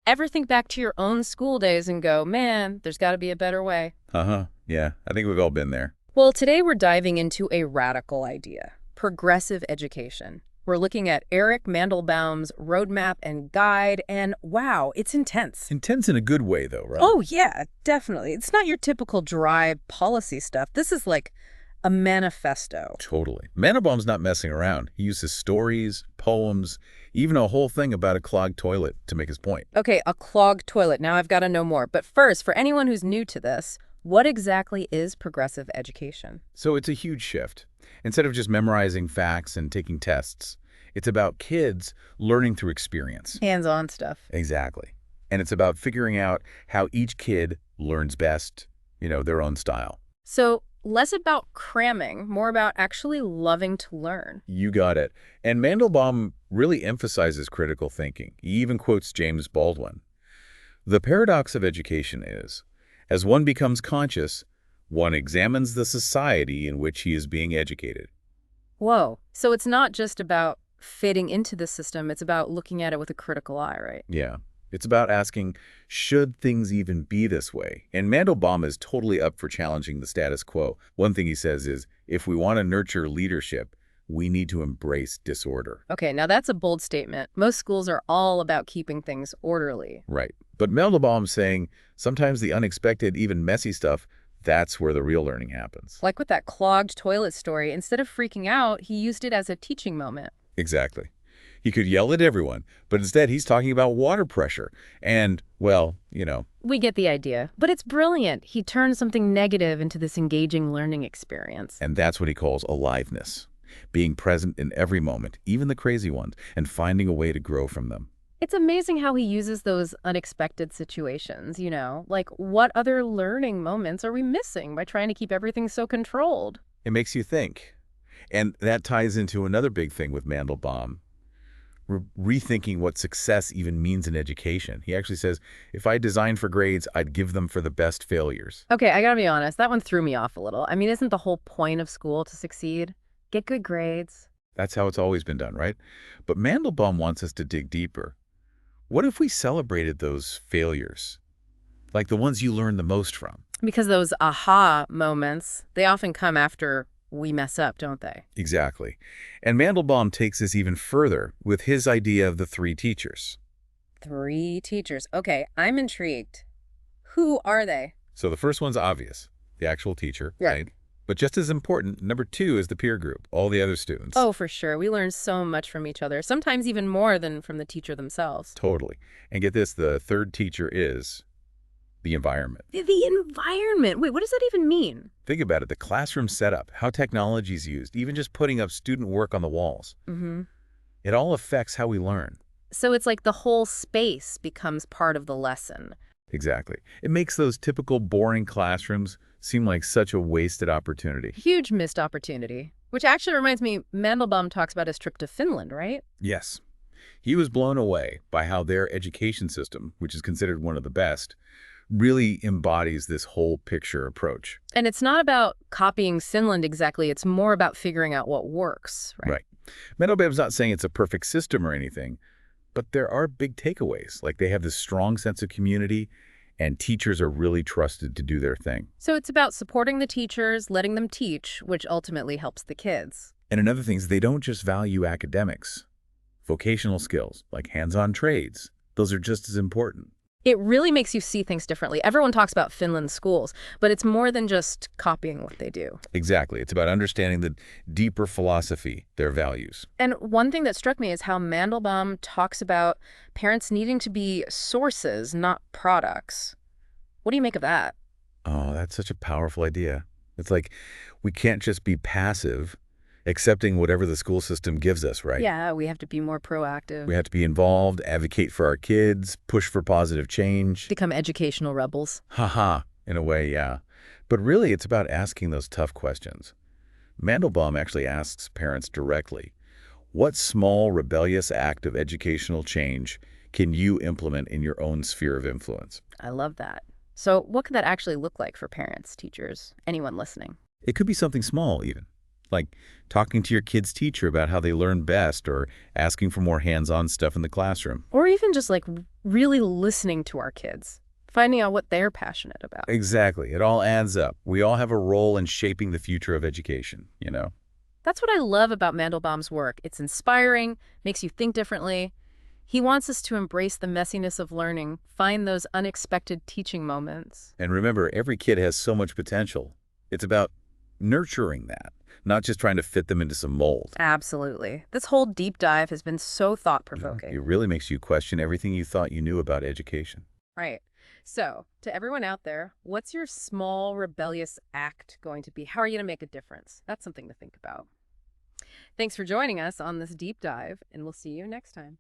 Ever think back to your own school days and go, man, there's got to be a better way? Uh-huh. Yeah, I think we've all been there. Well, today we're diving into a radical idea, progressive education. We're looking at Eric Mandelbaum's roadmap and guide, and wow, it's intense. Intense in a good way, though, right? Oh, yeah, definitely. It's not your typical dry policy stuff. This is like a manifesto. Totally. Mandelbaum's not messing around. He uses stories, poems, even a whole thing about a clogged toilet to make his point. Okay, a clogged toilet. Now I've got to know more. But first, for anyone who's new to this, what exactly is progressive education? So it's a huge shift. Instead of just memorizing facts and taking tests, it's about kids learning through experience. Hands-on stuff. Exactly. And it's about figuring out how each kid learns best, their own style. So less about cramming, more about actually loving to learn. You got it. And Mandelbaum really emphasizes critical thinking. He even quotes James Baldwin. The paradox of education is, as one becomes conscious, one examines the society in which he is being educated. Whoa. So it's not just about fitting into the system, it's about looking at it with a critical eye, right? Yeah. It's about asking, should things even be this way? And Mandelbaum is totally up for challenging the status quo. One thing he says is, if we want to nurture leadership, we need to embrace disorder. Okay, now that's a bold statement. Most schools are all about keeping things orderly. Right. But Mandelbaum's saying sometimes the unexpected, even messy stuff, that's where the real learning happens. Like with that clogged toilet story, instead of freaking out, he used it as a teaching moment. Exactly. He could yell at everyone, but instead he's talking about water pressure and, well, We get the idea. But it's brilliant. He turns something negative into this engaging learning experience. And that's what he calls aliveness. Being present in every moment, even the crazy ones, and finding a way to grow from them. It's amazing how he uses those unexpected situations, Like, what other learning moments are we missing by trying to keep everything so controlled? It makes you think. And that ties into another big thing with Mandelbaum. Rethinking what success even means in education. He actually says, if I designed for grades, I'd give them for the best failures. Okay, I gotta be honest, that one threw me off a little. I mean, isn't the whole point of school to succeed? Get good grades. That's how it's always been done, right? But Mandelbaum wants us to dig deeper. What if we celebrated those failures? Like the ones you learn the most from? Because those aha moments, they often come after we mess up, don't they? Exactly. And Mandelbaum takes this even further with his idea of the 3 teachers. 3 teachers. Okay, I'm intrigued. Who are they? So the first one's obvious, the actual teacher, Yeah. right? But just as important, number 2 is the peer group, all the other students. Oh, for sure. We learn so much from each other, sometimes even more than from the teacher themselves. Totally. And get this, the third teacher is the environment. The environment. Wait, what does that even mean? Think about it, the classroom setup, how technology is used, even just putting up student work on the walls. Mm-hmm. It all affects how we learn. So it's like the whole space becomes part of the lesson. Exactly. It makes those typical boring classrooms seem like such a wasted opportunity. Huge missed opportunity. Which actually reminds me, Mandelbaum talks about his trip to Finland, right? Yes. He was blown away by how their education system, which is considered one of the best, really embodies this whole picture approach. And it's not about copying Finland exactly. It's more about figuring out what works, right? Right. Mandelbaum's not saying it's a perfect system or anything, but there are big takeaways. Like they have this strong sense of community, and teachers are really trusted to do their thing. So it's about supporting the teachers, letting them teach, which ultimately helps the kids. And another thing is they don't just value academics. Vocational skills, like hands-on trades, those are just as important. It really makes you see things differently. Everyone talks about Finland's schools, but it's more than just copying what they do. Exactly. It's about understanding the deeper philosophy, their values. And one thing that struck me is how Mandelbaum talks about parents needing to be sources, not products. What do you make of that? Oh, that's such a powerful idea. It's like we can't just be passive, accepting whatever the school system gives us, right? Yeah, we have to be more proactive. We have to be involved, advocate for our kids, push for positive change. Become educational rebels. Haha, in a way, yeah. But really, it's about asking those tough questions. Mandelbaum actually asks parents directly, what small rebellious act of educational change can you implement in your own sphere of influence? I love that. So what could that actually look like for parents, teachers, anyone listening? It could be something small, even. like talking to your kid's teacher about how they learn best or asking for more hands-on stuff in the classroom. Or even just like really listening to our kids, finding out what they're passionate about. Exactly. It all adds up. We all have a role in shaping the future of education, you know? That's what I love about Mandelbaum's work. It's inspiring, makes you think differently. He wants us to embrace the messiness of learning, find those unexpected teaching moments. And remember, every kid has so much potential. It's about nurturing that, not just trying to fit them into some mold. Absolutely. This whole deep dive has been so thought-provoking. It really makes you question everything you thought you knew about education. Right. So, to everyone out there, what's your small rebellious act going to be? How are you going to make a difference? That's something to think about. Thanks for joining us on this deep dive, and we'll see you next time.